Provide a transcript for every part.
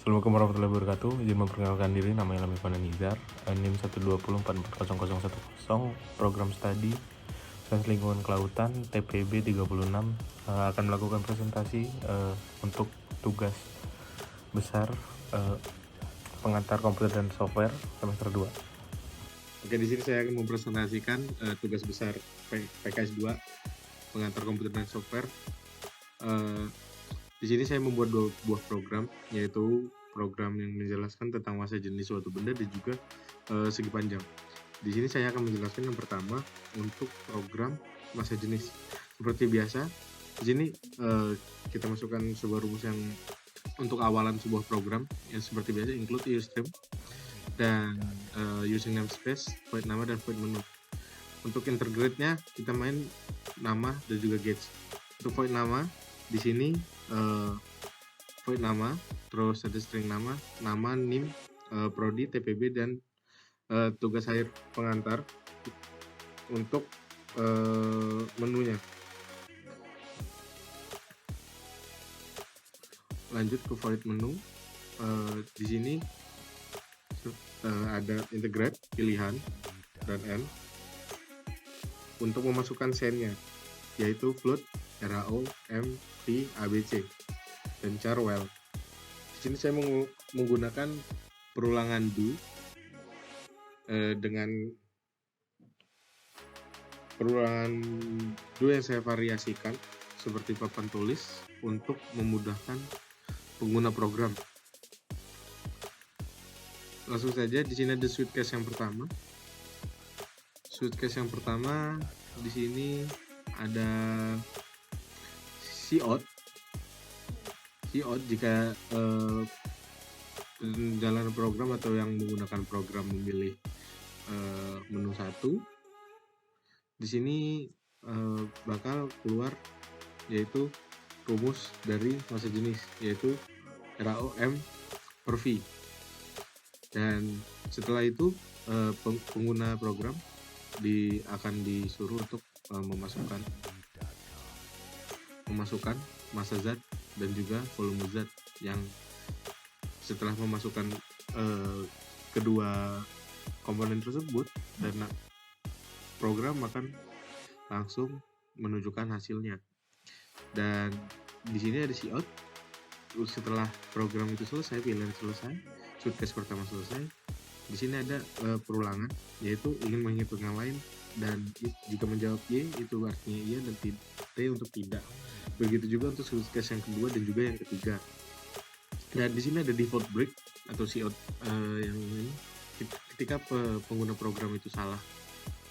Assalamualaikum warahmatullahi wabarakatuh. Izin memperkenalkan diri, namanya Lami Fananizar, NIM 120440010, program studi Sains Lingkungan Kelautan, TPB 36, akan melakukan presentasi untuk tugas besar pengantar komputer dan software semester 2. Oke, di sini saya akan mempresentasikan tugas besar PKS 2 pengantar komputer dan software. Di sini saya membuat dua buah program, yaitu program yang menjelaskan tentang masa jenis suatu benda dan juga segi panjang. Di sini saya akan menjelaskan yang pertama untuk program masa jenis. Seperti biasa, di sini kita masukkan sebuah rumus yang untuk awalan sebuah program, yang seperti biasa include username dan using namespace, void nama dan void menu. Untuk integrate-nya kita main nama dan juga gauge. Untuk void nama di sini void nama, terus ada string nama, NIM, prodi, TPB dan tugas akhir pengantar untuk menunya. Lanjut ke void menu. Di sini ada integrate, pilihan, dan n untuk memasukkan sen-nya, yaitu float, RAO, M, P, ABC, dan char while. Di sini saya menggunakan perulangan do dengan perulangan do yang saya variasikan seperti papan tulis untuk memudahkan pengguna program. Langsung saja, di sini ada sweet case yang pertama. Sweet case yang pertama di sini ada cout jika jalan program atau yang menggunakan program memilih menu 1. Di sini bakal keluar yaitu rumus dari masa jenis, yaitu RAOM per V. Dan setelah itu pengguna program akan disuruh untuk memasukkan masa zat dan juga volume zat, yang setelah memasukkan kedua komponen tersebut, dan program akan langsung menunjukkan hasilnya. Dan di sini ada cout. Setelah program itu selesai, pilihan selesai, sweet case pertama selesai, di sini ada perulangan, yaitu ingin menghitung yang lain, dan jika menjawab Y itu artinya iya, dan T untuk tidak. Begitu juga untuk sweet case yang kedua dan juga yang ketiga. Dan di sini ada default break atau cout yang ini, ketika pengguna program itu salah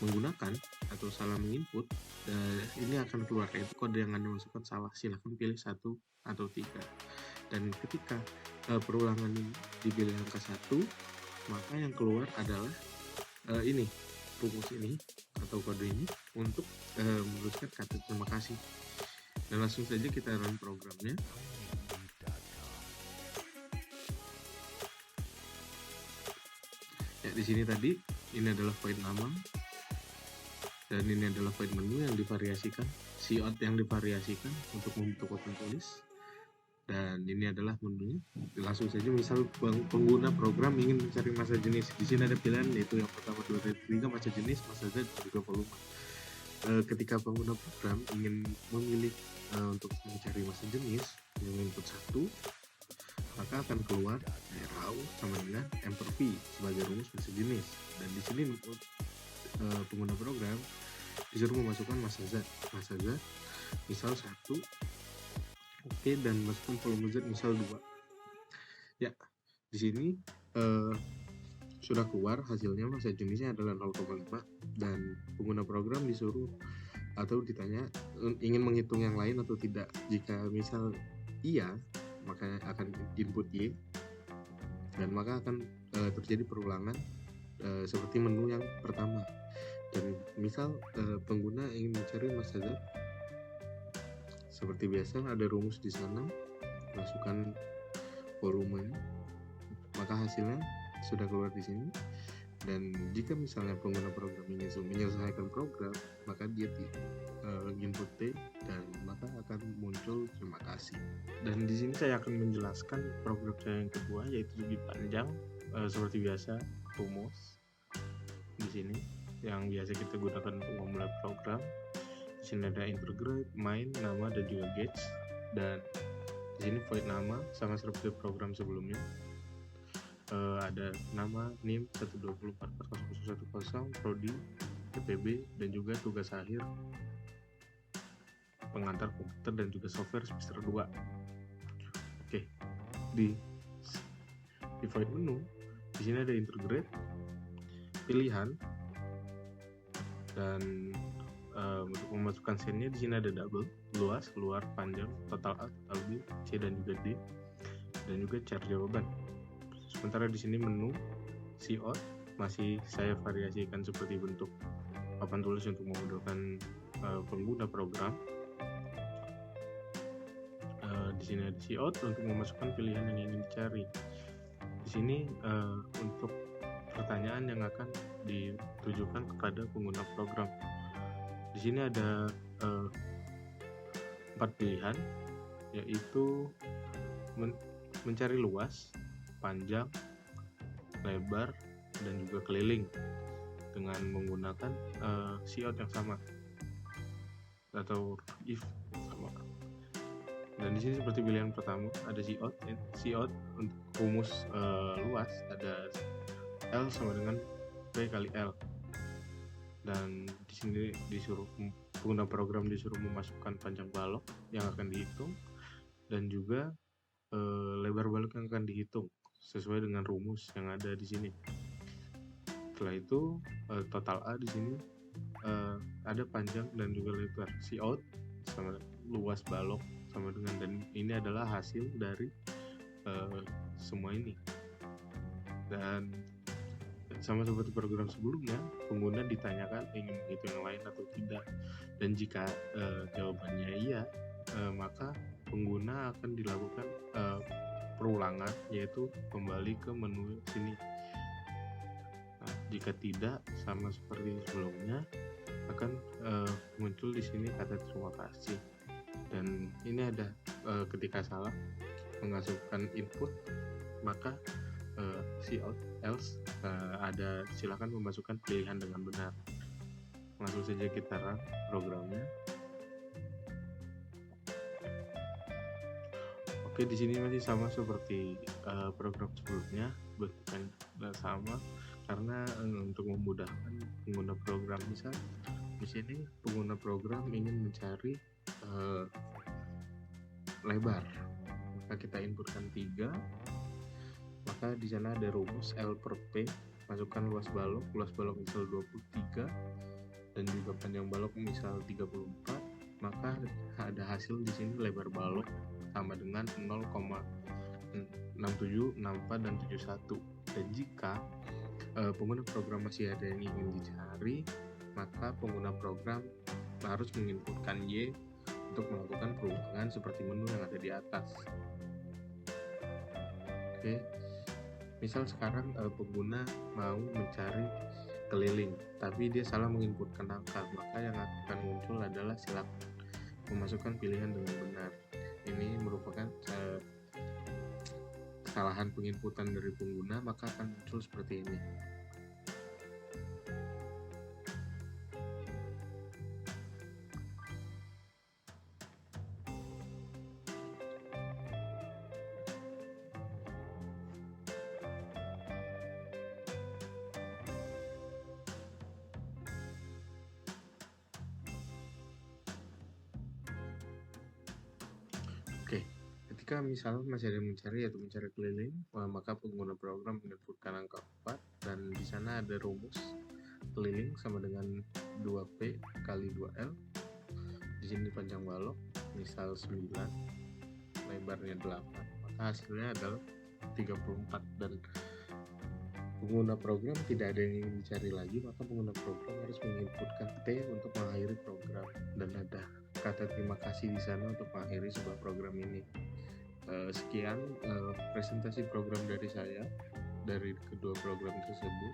menggunakan atau salah menginput, ini akan keluar, yaitu kode yang Anda masukkan salah, silahkan pilih 1 atau 3. Dan ketika perulangan dipilih angka 1, maka yang keluar adalah ini, rumus ini atau kode ini untuk menuliskan kata terima kasih. Dan langsung saja kita run programnya. Ya, di sini tadi ini adalah void nama dan ini adalah void menu yang divariasikan, cout yang divariasikan untuk membentuk papan tulis, dan ini adalah menunya. Langsung saja, misal pengguna program ingin mencari masa jenis, di sini ada pilihan, yaitu yang pertama 2 dari 3, masa jenis, masa zat, dan juga volume. Ketika pengguna program ingin memilih untuk mencari masa jenis yang input 1, maka akan keluar RAW sama dengan M per V sebagai rumus masa jenis. Dan di sini pengguna program disuruh memasukkan masa zat misal 1, oke, dan masukkan volume zat misal 2. Ya, di sini sudah keluar hasilnya, masa jenisnya adalah 0,5, dan pengguna program disuruh atau ditanya ingin menghitung yang lain atau tidak. Jika misal iya, maka akan input Y, dan maka akan terjadi perulangan seperti menu yang pertama. Dan misal pengguna ingin mencari masa zat, seperti biasa ada rumus di sana, masukkan volumenya, maka hasilnya sudah keluar di sini. Dan jika misalnya pengguna program ini menyelesaikan program, maka dia input T dan maka akan muncul terima kasih. Dan di sini saya akan menjelaskan program saya yang kedua, yaitu lebih panjang seperti biasa, rumus di sini yang biasa kita gunakan untuk memulai program. Di sini ada integrate, main, nama, dan juga gauge. Dan di sini void nama sama seperti program sebelumnya. Ada nama, NIM 1244010, prodi, TPB, dan juga tugas akhir pengantar komputer dan juga software semester 2. Oke, di void menu di sini ada integrate, pilihan, dan untuk memasukkan setnya di sini ada double, luas, luar, panjang, total A, total B, C, dan juga D, dan juga cari jawaban. Sementara di sini menu cout masih saya variasikan seperti bentuk papan tulis untuk memudahkan pengguna program. Di sini ada cout untuk memasukkan pilihan yang ingin dicari. Di sini untuk pertanyaan yang akan ditujukan kepada pengguna program. Di sini ada 4 pilihan, yaitu mencari luas, panjang, lebar, dan juga keliling dengan menggunakan cout yang sama atau if sama. Dan di sini seperti pilihan pertama ada cout untuk rumus luas ada L sama dengan P kali L. Dan di sini disuruh pengguna program disuruh memasukkan panjang balok yang akan dihitung dan juga lebar balok yang akan dihitung sesuai dengan rumus yang ada di sini. Setelah itu total A di sini ada panjang dan juga lebar. Cout sama luas balok sama dengan, dan ini adalah hasil dari semua ini. Dan sama seperti program sebelumnya, pengguna ditanyakan ingin menghitung yang lain atau tidak. Dan jika jawabannya iya, maka pengguna akan dilakukan perulangan, yaitu kembali ke menu sini. Nah, jika tidak, sama seperti sebelumnya, akan muncul di sini kata terima kasih. Dan ini ada ketika salah mengasupkan input, maka cout else ada silakan memasukkan pilihan dengan benar. Langsung saja kita run programnya. Oke, di sini masih sama seperti program sebelumnya, bentuknya sama karena untuk memudahkan pengguna program. Misal di sini pengguna program ingin mencari lebar, maka kita inputkan 3, maka di sana ada rumus L per P, masukkan luas balok misal 23 dan juga panjang balok misal 34, maka ada hasil di sini lebar balok sama dengan 0,67, 64, dan 71. Dan jika pengguna program masih ada yang ingin dicari, maka pengguna program harus menginputkan Y untuk melakukan perulangan seperti menu yang ada di atas. Oke, misal sekarang pengguna mau mencari keliling, tapi dia salah menginputkan angka, maka yang akan muncul adalah silakan memasukkan pilihan dengan benar. Ini merupakan kesalahan penginputan dari pengguna, maka akan muncul seperti ini. Oke, ketika misalnya masih ada yang mencari atau mencari keliling, maka pengguna program menginputkan angka 4 dan di sana ada rumus keliling sama dengan 2P kali 2L. Di sini panjang balok misal 9, lebarnya 8, maka hasilnya adalah 34 dan pengguna program tidak ada yang ingin dicari lagi, maka pengguna program harus menginputkan T untuk mengakhiri program dan ada kata terima kasih di sana untuk mengakhiri sebuah program ini. Sekian presentasi program dari saya dari kedua program tersebut.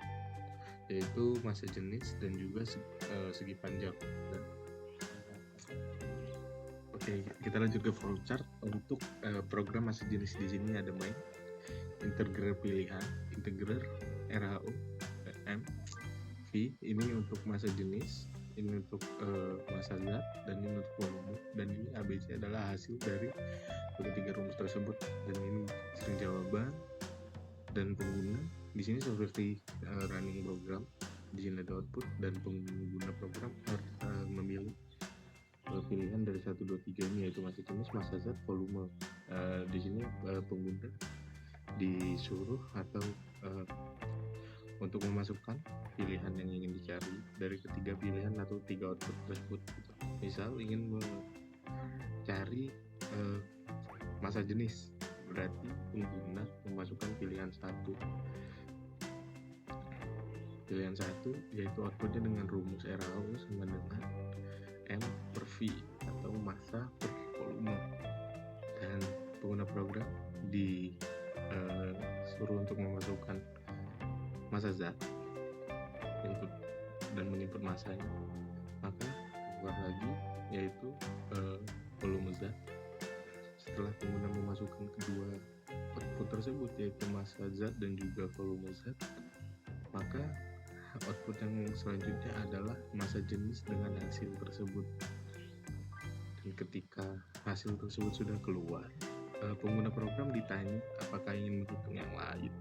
yaitu masa jenis dan juga segi panjang. Oke, kita lanjut ke flowchart. Untuk program masa jenis di sini ada main, integer pilihan, integer RHO, M, V. Ini untuk masa jenis, ini untuk masa zat, dan ini untuk volume. Dan ini ABC adalah hasil dari ketiga rumus tersebut. Dan ini string jawaban dan pengguna. Di sini seperti running program. Di sini ada output dan pengguna program harus memilih pilihan dari 1, 2, 3 ini, yaitu masa jenis, masa zat, volume. Di sini pengguna disuruh atau untuk memasukkan pilihan yang ingin dicari dari ketiga pilihan atau 3 output tersebut. Misal ingin mencari masa jenis, berarti pengguna memasukkan pilihan 1. Pilihan 1 yaitu outputnya dengan rumus RHO sama dengan M per V atau massa per volume. Dan pengguna program disuruh untuk memasukkan masa zat input dan menginput masanya, maka keluar lagi yaitu volume zat. Setelah pengguna memasukkan kedua output tersebut yaitu masa zat dan juga volume zat, maka output yang selanjutnya adalah masa jenis dengan hasil tersebut. Dan ketika hasil tersebut sudah keluar, pengguna program ditanya apakah ingin menghitung yang lain.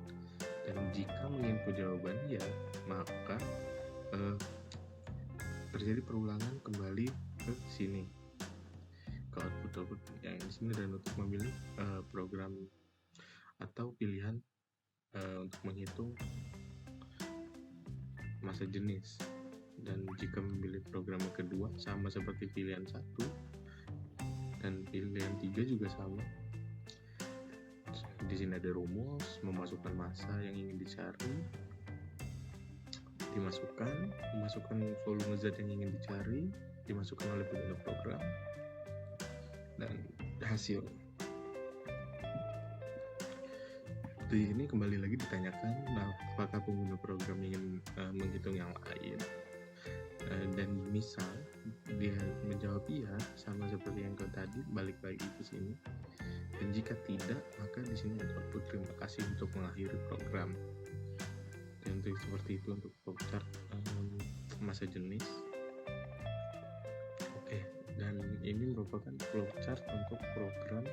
Dan jika menginput jawaban ya, maka terjadi perulangan kembali ke sini, ke output yang di sini, dan untuk memilih program atau pilihan untuk menghitung masa jenis. Dan jika memilih program kedua sama seperti pilihan 1 dan pilihan 3 juga sama. Di sini ada rumus, memasukkan masa yang ingin dicari, memasukkan volume zat yang ingin dicari, dimasukkan oleh pengguna program, dan hasil. Di ini kembali lagi ditanyakan apakah pengguna program ingin menghitung yang lain. Dan misal dia menjawab iya, sama seperti yang tadi, balik lagi ke sini. Dan jika tidak, maka di sini ada output terima kasih untuk mengakhiri program. Dan untuk seperti itu untuk flowchart masa jenis. Oke, dan ini merupakan flowchart untuk program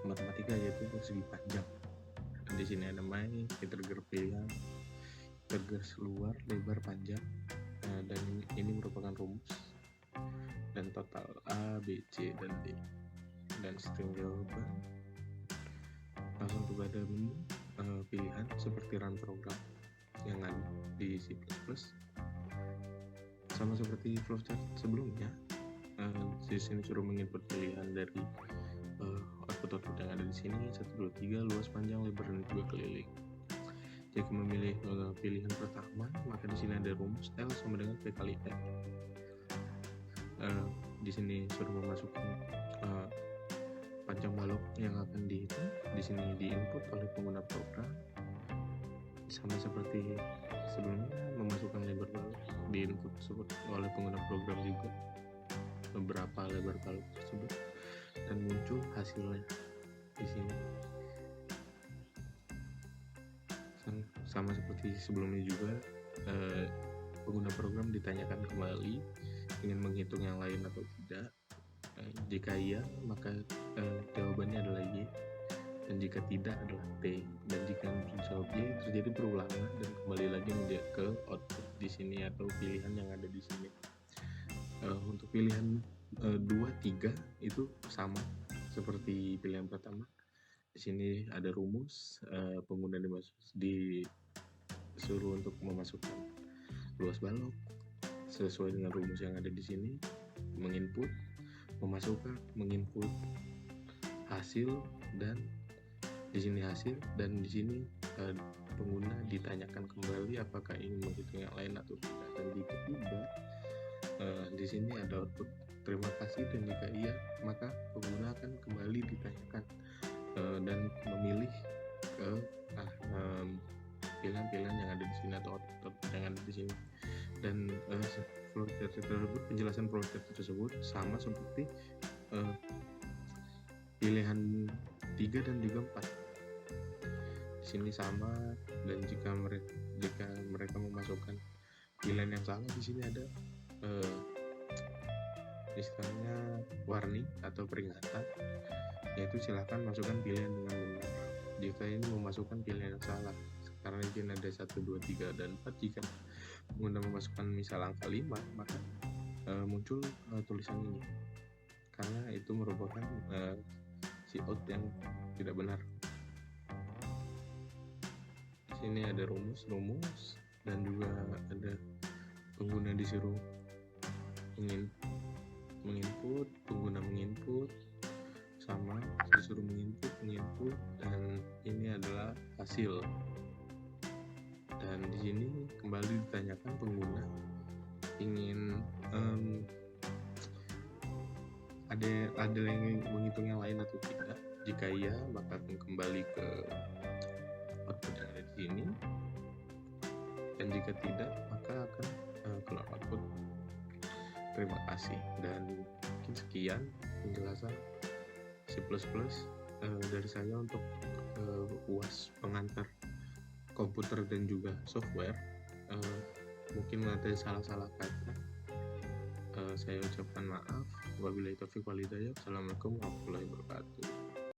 matematika yaitu persegi panjang. Di sini ada main, integer pilihan, integer luar, lebar, panjang. Dan ini merupakan rumus dan total A, B, C, dan D, dan string jawaban. Langsung kepada menu pilihan seperti run program yang ada di C++. Sama seperti flowchart sebelumnya, di sini suruh menginput pilihan dari output yang ada di sini 1, 2, 3, luas, panjang, lebar, dan juga keliling. Jika memilih pilihan pertama, maka di sini ada rumus L sama dengan P kali F. Di sini suruh memasukkan panjang balok yang akan dihitung. Di sini diinput oleh pengguna program. Sama seperti sebelumnya, memasukkan lebar balok diinput oleh pengguna program juga beberapa lebar balok tersebut, dan muncul hasilnya di sini. Sama seperti sebelumnya juga, pengguna program ditanyakan kembali ingin menghitung yang lain atau tidak. Jika iya, maka jawabannya adalah Y, dan jika tidak adalah T. Dan jika menjawab Y, terjadi perulangan dan kembali lagi ke output di sini atau pilihan yang ada di sini. Untuk pilihan 2, 3 itu sama seperti pilihan pertama. Di sini ada rumus, pengguna disuruh untuk memasukkan luas balok sesuai dengan rumus yang ada di sini, menginput, memasukkan, menginput hasil, dan di sini hasil, dan di sini pengguna ditanyakan kembali apakah ingin menghitung yang lain atau tidak. Dan jika tidak, di sini ada output terima kasih, dan jika iya, maka pengguna akan kembali ditanyakan dan memilih ke pilihan-pilihan yang ada di sini atau output yang ada di sini. Dan flow chart tersebut, penjelasan flow chart tersebut sama seperti pilihan 3 dan juga 4. Di sini sama, dan jika mereka memasukkan pilihan yang salah, di sini ada istilahnya warning atau peringatan, yaitu silakan masukkan pilihan dengan benar. Jika ini memasukkan pilihan yang salah, karena di sini ada 1, 2, 3, dan 4, jika pengguna memasukkan misal angka 5, maka muncul tulisan ini, karena itu merupakan cout yang tidak benar. Di sini ada rumus dan juga ada pengguna disuruh menginput, pengguna menginput, sama disuruh menginput, dan ini adalah hasil. Dan di sini kembali ditanyakan pengguna ingin ada yang menghitung yang lain atau tidak. Jika iya, maka akan kembali ke output yang ada di sini, dan jika tidak, maka akan keluar output. Terima kasih, dan mungkin sekian penjelasan C++ dari saya untuk UAS pengantar komputer dan juga software. Mungkin ada salah-salah kata, saya ucapkan maaf. Wabillahi taufiq wal hidayah. Assalamualaikum warahmatullahi wabarakatuh.